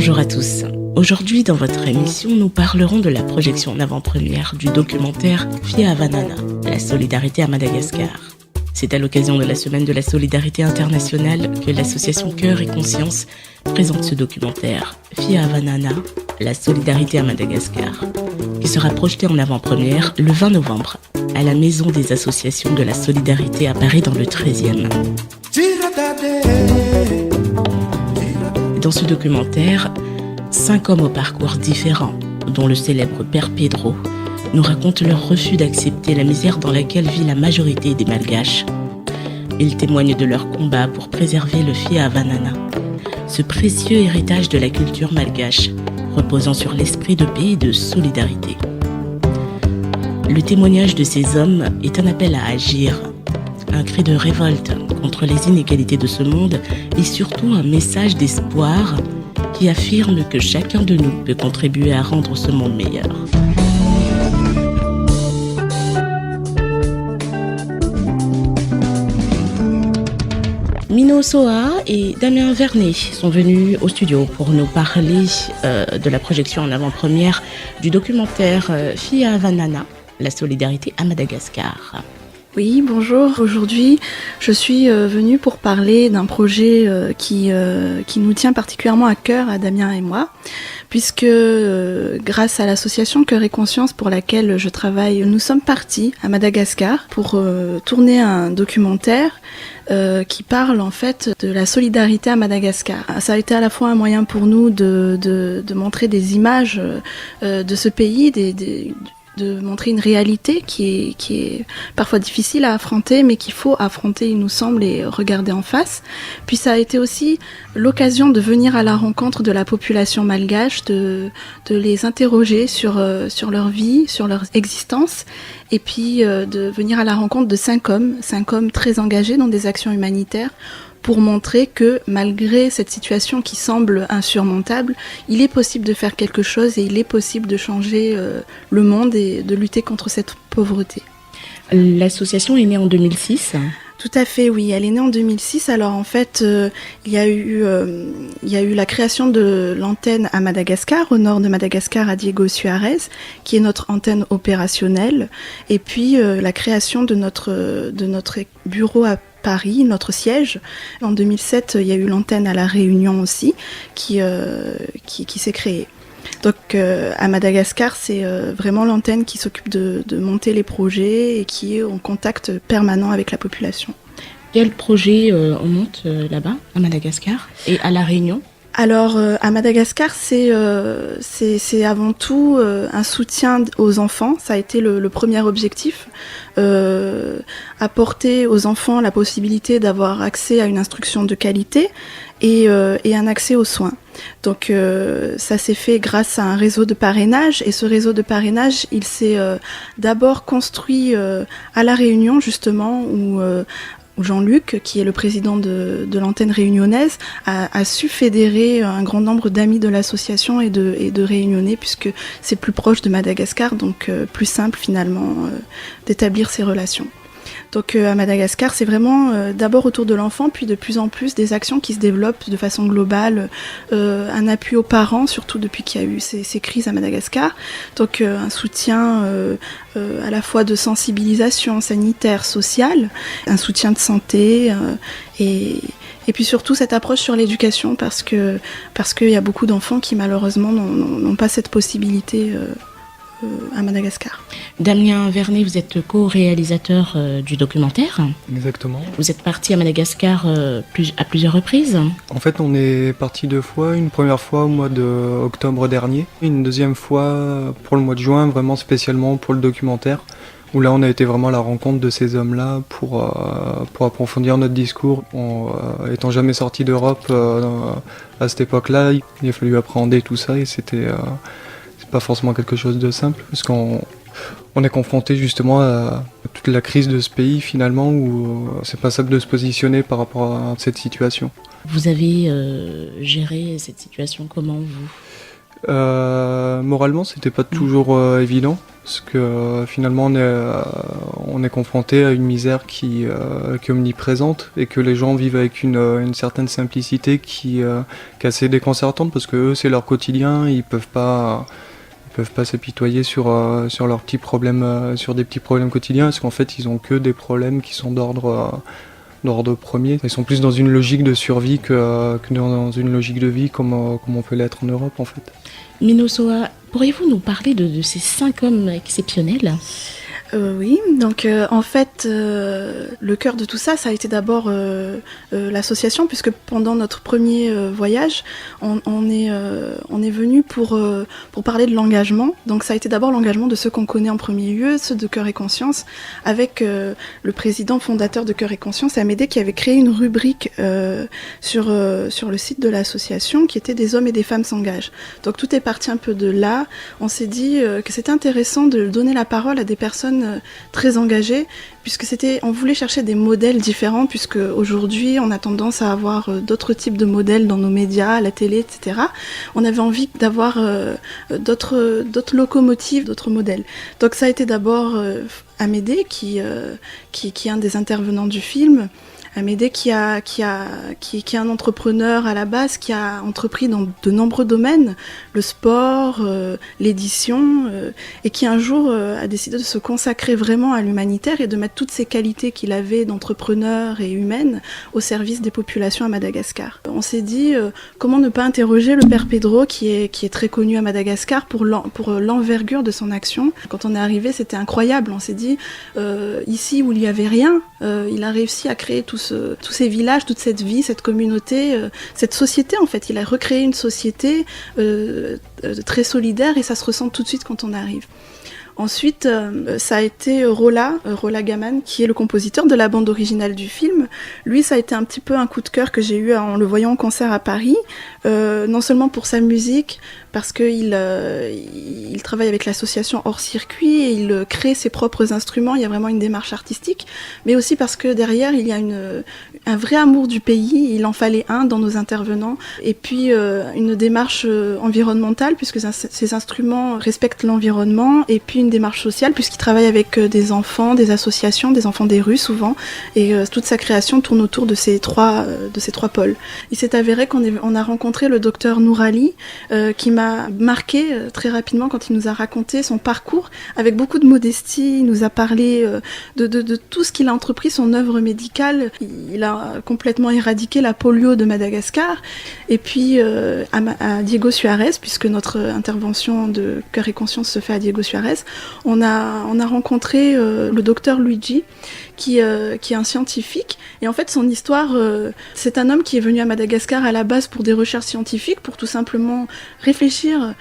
Bonjour à tous. Aujourd'hui, dans votre émission, nous parlerons de la projection en avant-première du documentaire Fia Vanana, la solidarité à Madagascar. C'est à l'occasion de la Semaine de la Solidarité Internationale que l'association Cœur et Conscience présente ce documentaire Fia Vanana, la solidarité à Madagascar, qui sera projeté en avant-première le 20 novembre à la Maison des associations de la solidarité à Paris dans le 13e. Dans ce documentaire, 5 hommes au parcours différents, dont le célèbre Père Pedro, nous racontent leur refus d'accepter la misère dans laquelle vit la majorité des Malgaches. Ils témoignent de leur combat pour préserver le Fia Vanana, ce précieux héritage de la culture malgache, reposant sur l'esprit de paix et de solidarité. Le témoignage de ces hommes est un appel à agir, un cri de révolte contre les inégalités de ce monde et surtout un message d'espoir qui affirme que chacun de nous peut contribuer à rendre ce monde meilleur. Mino Soa et Damien Vernet sont venus au studio pour nous parler de la projection en avant-première du documentaire Fia Vanana, la solidarité à Madagascar. Oui, bonjour. Aujourd'hui, je suis venue pour parler d'un projet qui nous tient particulièrement à cœur, à Damien et moi, puisque grâce à l'association Cœur et Conscience pour laquelle je travaille, nous sommes partis à Madagascar pour tourner un documentaire qui parle en fait de la solidarité à Madagascar. Ça a été à la fois un moyen pour nous de montrer des images de ce pays, de montrer une réalité qui est parfois difficile à affronter, mais qu'il faut affronter, il nous semble, et regarder en face. Puis ça a été aussi l'occasion de venir à la rencontre de la population malgache, de les interroger sur leur vie, sur leur existence, et puis de venir à la rencontre de 5 hommes très engagés dans des actions humanitaires, pour montrer que malgré cette situation qui semble insurmontable, il est possible de faire quelque chose et il est possible de changer le monde et de lutter contre cette pauvreté. L'association est née en 2006 ? Tout à fait, oui. Elle est née en 2006. Alors en fait, il y a eu la création de l'antenne à Madagascar, au nord de Madagascar, à Diego Suarez, qui est notre antenne opérationnelle. Et puis la création de notre bureau à Paris, notre siège. En 2007, il y a eu l'antenne à La Réunion aussi, qui s'est créée. Donc à Madagascar, c'est vraiment l'antenne qui s'occupe de monter les projets et qui est en contact permanent avec la population. Quel projet on monte là-bas, à Madagascar et à La Réunion ? Alors à Madagascar, c'est avant tout un soutien aux enfants. Ça a été le premier objectif. Apporter aux enfants la possibilité d'avoir accès à une instruction de qualité et un accès aux soins. Donc ça s'est fait grâce à un réseau de parrainage, et ce réseau de parrainage, il s'est d'abord construit à La Réunion, justement, où Jean-Luc, qui est le président de l'antenne réunionnaise, a su fédérer un grand nombre d'amis de l'association et de Réunionnais, puisque c'est plus proche de Madagascar, donc plus simple finalement d'établir ces relations. Donc à Madagascar, c'est vraiment d'abord autour de l'enfant, puis de plus en plus des actions qui se développent de façon globale, un appui aux parents, surtout depuis qu'il y a eu ces crises à Madagascar. Donc un soutien à la fois de sensibilisation sanitaire, sociale, un soutien de santé et puis surtout cette approche sur l'éducation, parce qu'il y a beaucoup d'enfants qui malheureusement n'ont pas cette possibilité à Madagascar. Damien Vernet, vous êtes co-réalisateur du documentaire. Exactement. Vous êtes parti à Madagascar à plusieurs reprises. En fait, on est parti 2 fois. Une première fois au mois d'octobre dernier. Une deuxième fois pour le mois de juin, vraiment spécialement pour le documentaire, où là on a été vraiment à la rencontre de ces hommes-là pour approfondir notre discours. Étant jamais sorti d'Europe à cette époque-là, il a fallu appréhender tout ça, et c'est pas forcément quelque chose de simple, parce qu'on est confronté justement à toute la crise de ce pays finalement, où c'est pas simple de se positionner par rapport à cette situation. Vous avez géré cette situation comment, vous ? Moralement, c'était pas toujours évident, parce que finalement on est confronté à une misère qui est omniprésente et que les gens vivent avec une certaine simplicité qui est assez déconcertante, parce que eux, c'est leur quotidien, ils peuvent pas s'apitoyer sur leurs petits problèmes, sur des petits problèmes quotidiens, parce qu'en fait ils ont que des problèmes qui sont d'ordre premier. Ils sont plus dans une logique de survie que dans une logique de vie comme on peut l'être en Europe en fait. Mino Soa, pourriez-vous nous parler de ces 5 hommes exceptionnels ? Oui, donc en fait, le cœur de tout ça, ça a été d'abord l'association, puisque pendant notre premier voyage, on est venu pour parler de l'engagement. Donc ça a été d'abord l'engagement de ceux qu'on connaît en premier lieu, ceux de Cœur et Conscience, avec le président fondateur de Cœur et Conscience, Amédée, qui avait créé une rubrique sur le site de l'association, qui était des hommes et des femmes s'engagent. Donc tout est parti un peu de là. On s'est dit que c'était intéressant de donner la parole à des personnes très engagées, puisque on voulait chercher des modèles différents, puisque aujourd'hui on a tendance à avoir d'autres types de modèles dans nos médias, à la télé, etc. On avait envie d'avoir d'autres locomotives, d'autres modèles. Donc ça a été d'abord Amédée qui est un des intervenants du film. Amédée qui est un entrepreneur à la base, qui a entrepris dans de nombreux domaines, le sport, l'édition, et qui un jour a décidé de se consacrer vraiment à l'humanitaire et de mettre toutes ses qualités qu'il avait d'entrepreneur et humaine au service des populations à Madagascar. On s'est dit comment ne pas interroger le père Pedro qui est très connu à Madagascar pour l'envergure de son action. Quand on est arrivé, c'était incroyable. On s'est dit ici où il n'y avait rien, il a réussi à créer tous ces villages, toute cette vie, cette communauté, cette société en fait. Il a recréé une société très solidaire et ça se ressent tout de suite quand on arrive. Ensuite, ça a été Rola Gaman, qui est le compositeur de la bande originale du film. Lui, ça a été un petit peu un coup de cœur que j'ai eu en le voyant en concert à Paris, non seulement pour sa musique, parce qu'il travaille avec l'association Hors Circuit et il crée ses propres instruments, il y a vraiment une démarche artistique, mais aussi parce que derrière, il y a un vrai amour du pays, il en fallait un dans nos intervenants, et puis une démarche environnementale, puisque ces instruments respectent l'environnement, et puis une démarche sociale, puisqu'il travaille avec des enfants, des associations, des enfants des rues souvent, et toute sa création tourne autour de ces trois pôles. Il s'est avéré qu'on a rencontré le docteur Nourali, qui m'a marqué très rapidement quand il nous a raconté son parcours avec beaucoup de modestie. Il nous a parlé de tout ce qu'il a entrepris, son œuvre médicale. Il a complètement éradiqué la polio de Madagascar. Et puis à Diego Suarez, puisque notre intervention de Cœur et Conscience se fait à Diego Suarez, on a rencontré le docteur Luigi, qui est un scientifique. Et en fait, son histoire, c'est un homme qui est venu à Madagascar à la base pour des recherches scientifiques, pour tout simplement réfléchir,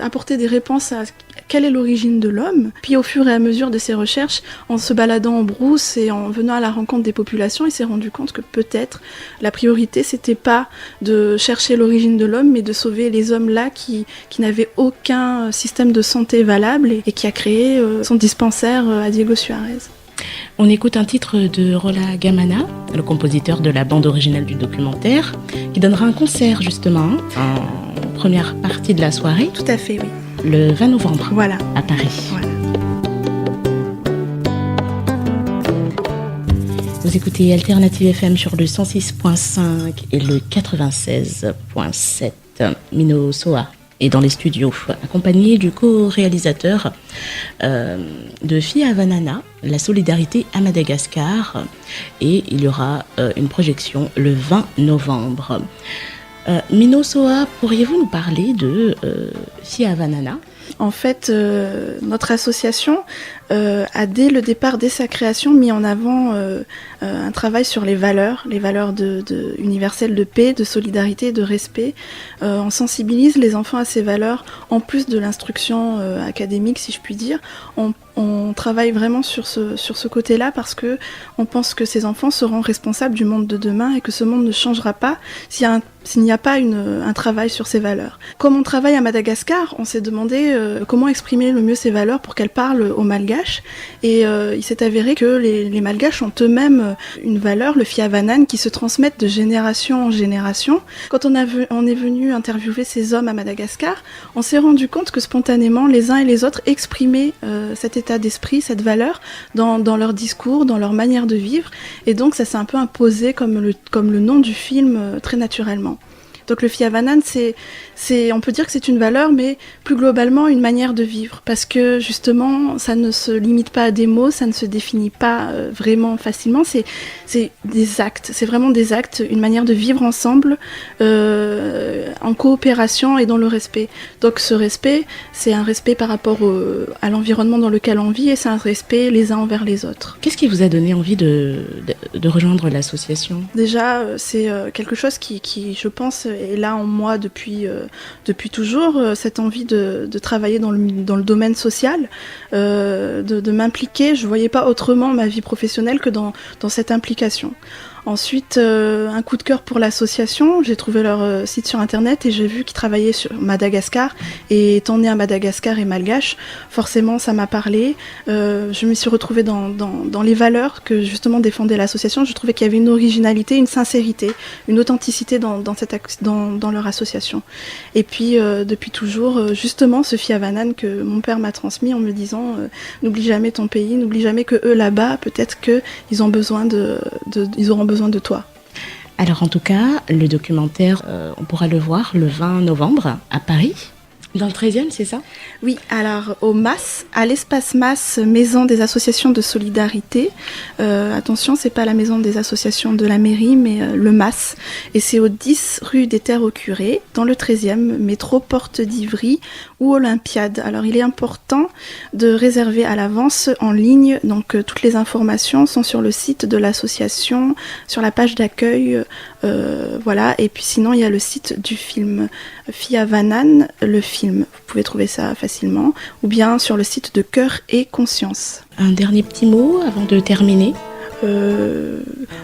apporter des réponses à quelle est l'origine de l'homme. Puis au fur et à mesure de ses recherches, en se baladant en brousse et en venant à la rencontre des populations, il s'est rendu compte que peut-être la priorité, c'était pas de chercher l'origine de l'homme, mais de sauver les hommes là qui n'avaient aucun système de santé valable et qui a créé son dispensaire à Diego Suarez. On écoute un titre de Rola Gamana, le compositeur de la bande originale du documentaire, qui donnera un concert justement en première partie de la soirée. Tout à fait, oui. Le 20 novembre, voilà, à Paris. Voilà. Vous écoutez Alternative FM sur le 106.5 et le 96.7. Mino Soa est dans les studios, accompagné du co-réalisateur de Fia Vanana, la solidarité à Madagascar, et il y aura une projection le 20 novembre. Mino Soa, pourriez-vous nous parler de Fia Vanana ? En fait, notre association a dès le départ, dès sa création, mis en avant un travail sur les valeurs universelles de paix, de solidarité, de respect. On sensibilise les enfants à ces valeurs, en plus de l'instruction académique, si je puis dire. On on travaille vraiment sur ce côté-là parce que on pense que ces enfants seront responsables du monde de demain et que ce monde ne changera pas s'il n'y a pas un travail sur ces valeurs. Comme on travaille à Madagascar, on s'est demandé comment exprimer le mieux ces valeurs pour qu'elles parlent aux Malgaches. Et il s'est avéré que les Malgaches ont eux-mêmes une valeur, le fiavanan, qui se transmettent de génération en génération. Quand on est venu interviewer ces hommes à Madagascar, on s'est rendu compte que spontanément, les uns et les autres exprimaient cet état d'esprit, cette valeur, dans leur discours, dans leur manière de vivre. Et donc ça s'est un peu imposé comme le nom du film très naturellement. Donc le fiavanan, on peut dire que c'est une valeur, mais plus globalement une manière de vivre, parce que justement, ça ne se limite pas à des mots, ça ne se définit pas vraiment facilement, c'est des actes, c'est vraiment des actes, une manière de vivre ensemble, en coopération et dans le respect. Donc ce respect, c'est un respect par rapport à l'environnement dans lequel on vit, et c'est un respect les uns envers les autres. Qu'est-ce qui vous a donné envie de rejoindre l'association ? Déjà, c'est quelque chose qui, je pense, est là en moi depuis toujours, cette envie de travailler dans le domaine social, de m'impliquer. Je ne voyais pas autrement ma vie professionnelle que dans cette implication. Ensuite, un coup de cœur pour l'association. J'ai trouvé leur site sur internet et j'ai vu qu'ils travaillaient sur Madagascar. Et étant né à Madagascar et malgache, forcément ça m'a parlé. Je me suis retrouvée dans les valeurs que justement défendait l'association. Je trouvais qu'il y avait une originalité, une sincérité, une authenticité dans leur association. Et puis depuis toujours, justement ce fiavanan que mon père m'a transmis en me disant n'oublie jamais ton pays, n'oublie jamais que eux là-bas, peut-être qu'ils ont besoin ils auront besoin de toi. Alors en tout cas, le documentaire, on pourra le voir le 20 novembre à Paris, dans le 13e, c'est ça ? Oui, alors au MAS, à l'espace MAS, Maison des associations de solidarité. Attention, c'est pas la maison des associations de la mairie, mais le MAS. Et c'est au 10 rue des Terres au Curé, dans le 13e, métro Porte d'Ivry ou Olympiade. Alors il est important de réserver à l'avance en ligne, donc toutes les informations sont sur le site de l'association, sur la page d'accueil, voilà. Et puis sinon il y a le site du film Fiavanan, le film, vous pouvez trouver ça facilement, ou bien sur le site de Cœur et Conscience. Un dernier petit mot avant de terminer ?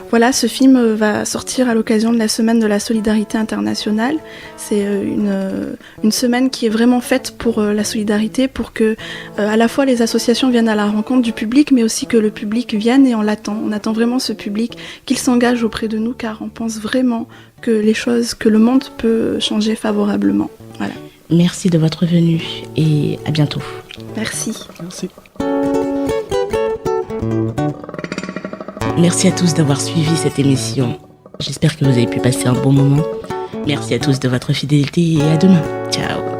Voilà, ce film va sortir à l'occasion de la semaine de la solidarité internationale. C'est une semaine qui est vraiment faite pour la solidarité, pour que à la fois les associations viennent à la rencontre du public, mais aussi que le public vienne, et on l'attend. On attend vraiment ce public, qu'il s'engage auprès de nous, car on pense vraiment que le monde peut changer favorablement. Voilà. Merci de votre venue et à bientôt. Merci. Merci. Merci à tous d'avoir suivi cette émission. J'espère que vous avez pu passer un bon moment. Merci à tous de votre fidélité et à demain. Ciao.